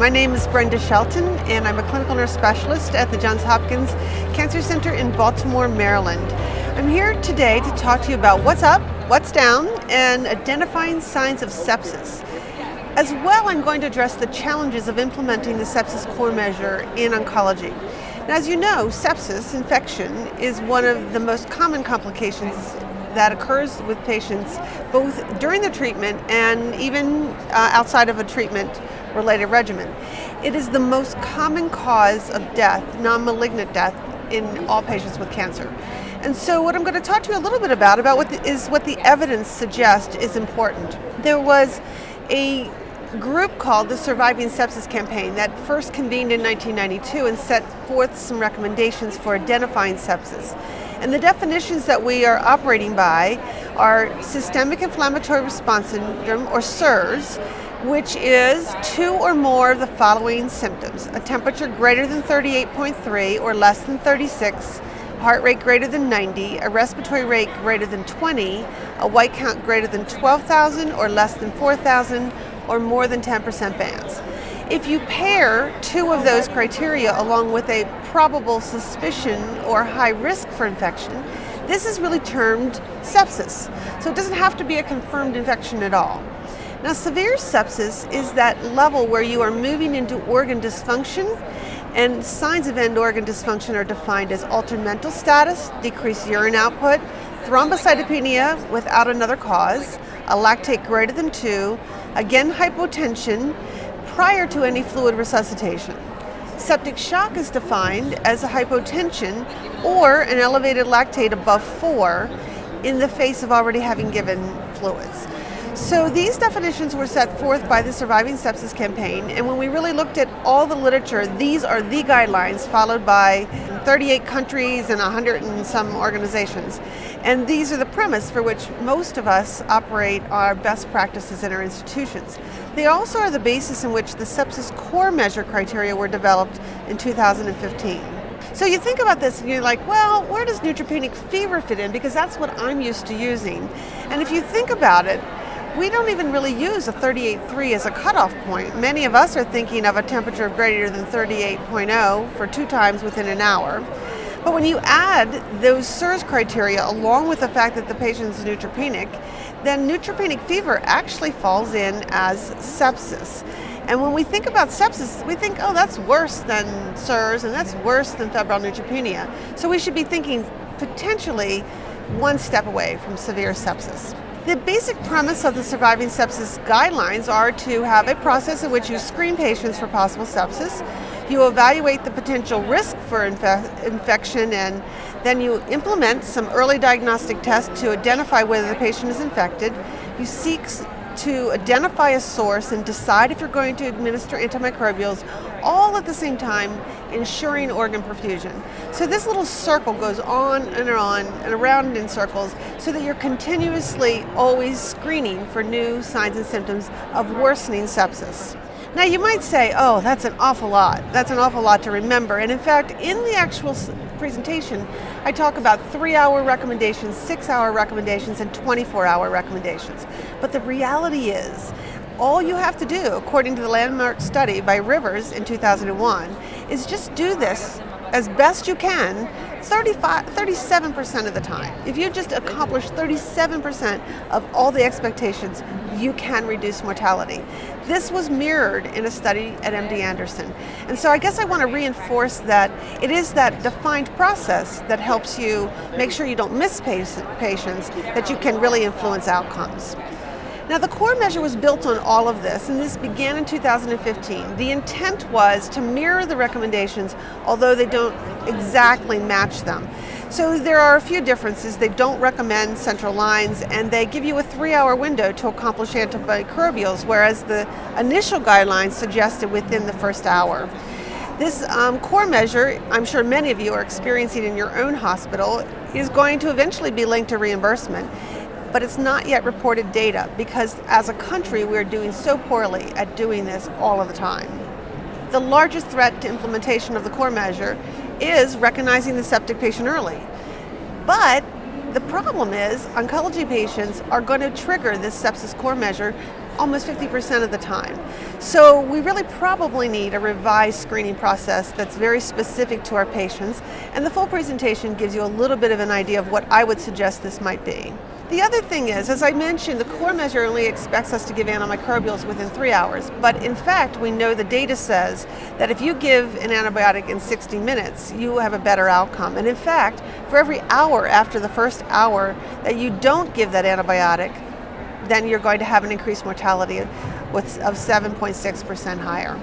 My name is Brenda Shelton, and I'm a clinical nurse specialist at the Johns Hopkins Cancer Center in Baltimore, Maryland. I'm here today to talk to you about what's up, what's down, and identifying signs of sepsis. As well, I'm going to address the challenges of implementing the sepsis core measure in oncology. Now, as you know, sepsis infection is one of the most common complications that occurs with patients both during the treatment and even outside of a treatment-related regimen. It is the most common cause of death, non-malignant death, in all patients with cancer. And so what I'm going to talk to you a little bit about what the evidence suggests is important. There was a group called the Surviving Sepsis Campaign that first convened in 1992 and set forth some recommendations for identifying sepsis. And the definitions that we are operating by are systemic inflammatory response syndrome, or SIRS, which is 2 or more of the following symptoms: a temperature greater than 38.3 or less than 36, heart rate greater than 90, a respiratory rate greater than 20, a white count greater than 12,000 or less than 4,000, or more than 10% bands. If you pair 2 of those criteria along with a probable suspicion or high risk for infection, this is really termed sepsis. So it doesn't have to be a confirmed infection at all. Now, severe sepsis is that level where you are moving into organ dysfunction, and signs of end organ dysfunction are defined as altered mental status, decreased urine output, thrombocytopenia without another cause, a lactate greater than 2, again hypotension, prior to any fluid resuscitation. Septic shock is defined as a hypotension or an elevated lactate above 4 in the face of already having given fluids. So these definitions were set forth by the Surviving Sepsis Campaign, and when we really looked at all the literature, these are the guidelines followed by 38 countries and 100 and some organizations. And these are the premise for which most of us operate our best practices in our institutions. They also are the basis in which the sepsis core measure criteria were developed in 2015. So you think about this and you're like, well, where does neutropenic fever fit in? Because that's what I'm used to using. And if you think about it, we don't even really use a 38.3 as a cutoff point. Many of us are thinking of a temperature of greater than 38.0 for 2 times within an hour. But when you add those SIRS criteria along with the fact that the patient is neutropenic, then neutropenic fever actually falls in as sepsis. And when we think about sepsis, we think, oh, that's worse than SIRS and that's worse than febrile neutropenia. So we should be thinking potentially one step away from severe sepsis. The basic premise of the Surviving Sepsis guidelines are to have a process in which you screen patients for possible sepsis, you evaluate the potential risk for infection, and then you implement some early diagnostic tests to identify whether the patient is infected. You seek to identify a source and decide if you're going to administer antimicrobials, all at the same time ensuring organ perfusion. So this little circle goes on and around in circles so that you're continuously always screening for new signs and symptoms of worsening sepsis. Now you might say, oh, that's an awful lot. That's an awful lot to remember. And in fact, in the actual presentation, I talk about 3-hour recommendations, 6-hour recommendations, and 24-hour recommendations. But the reality is, all you have to do, according to the landmark study by Rivers in 2001, is just do this as best you can 37% of the time. If you just accomplish 37% of all the expectations, you can reduce mortality. This was mirrored in a study at MD Anderson. And so I guess I want to reinforce that it is that defined process that helps you make sure you don't miss patients, that you can really influence outcomes. Now, the core measure was built on all of this, and this began in 2015. The intent was to mirror the recommendations, although they don't exactly match them. So there are a few differences. They don't recommend central lines, and they give you a 3-hour window to accomplish antimicrobials, whereas the initial guidelines suggested within the first hour. This core measure, I'm sure many of you are experiencing in your own hospital, is going to eventually be linked to reimbursement. But it's not yet reported data because as a country we're doing so poorly at doing this all of the time. The largest threat to implementation of the core measure is recognizing the septic patient early. But the problem is oncology patients are going to trigger this sepsis core measure almost 50% of the time. So we really probably need a revised screening process that's very specific to our patients, and the full presentation gives you a little bit of an idea of what I would suggest this might be. The other thing is, as I mentioned, the core measure only expects us to give antimicrobials within 3 hours, but in fact we know the data says that if you give an antibiotic in 60 minutes, you have a better outcome. And in fact, for every hour after the first hour that you don't give that antibiotic, then you're going to have an increased mortality of 7.6% higher.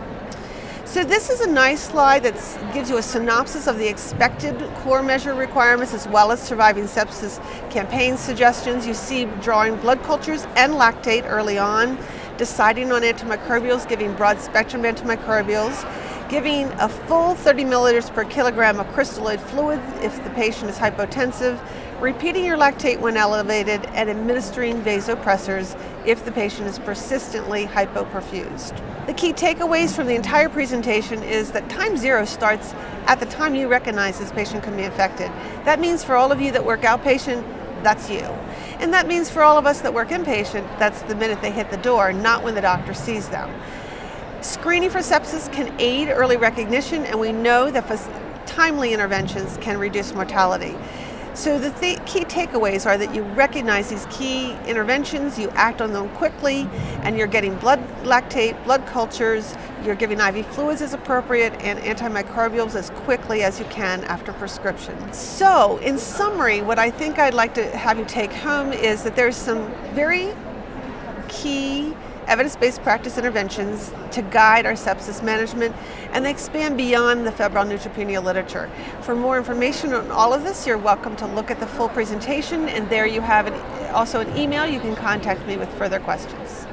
So this is a nice slide that gives you a synopsis of the expected core measure requirements as well as surviving sepsis campaign suggestions. You see drawing blood cultures and lactate early on, deciding on antimicrobials, giving broad spectrum antimicrobials, giving a full 30 milliliters per kilogram of crystalloid fluid if the patient is hypotensive, repeating your lactate when elevated, and administering vasopressors if the patient is persistently hypoperfused. The key takeaways from the entire presentation is that time zero starts at the time you recognize this patient can be infected. That means for all of you that work outpatient, that's you. And that means for all of us that work inpatient, that's the minute they hit the door, not when the doctor sees them. Screening for sepsis can aid early recognition, and we know that timely interventions can reduce mortality. So the key takeaways are that you recognize these key interventions, you act on them quickly, and you're getting blood lactate, blood cultures, you're giving IV fluids as appropriate, and antimicrobials as quickly as you can after prescription. So in summary, what I think I'd like to have you take home is that there's some very key evidence-based practice interventions to guide our sepsis management, and they expand beyond the febrile neutropenia literature. For more information on all of this, you're welcome to look at the full presentation, and there you have also an email. You can contact me with further questions.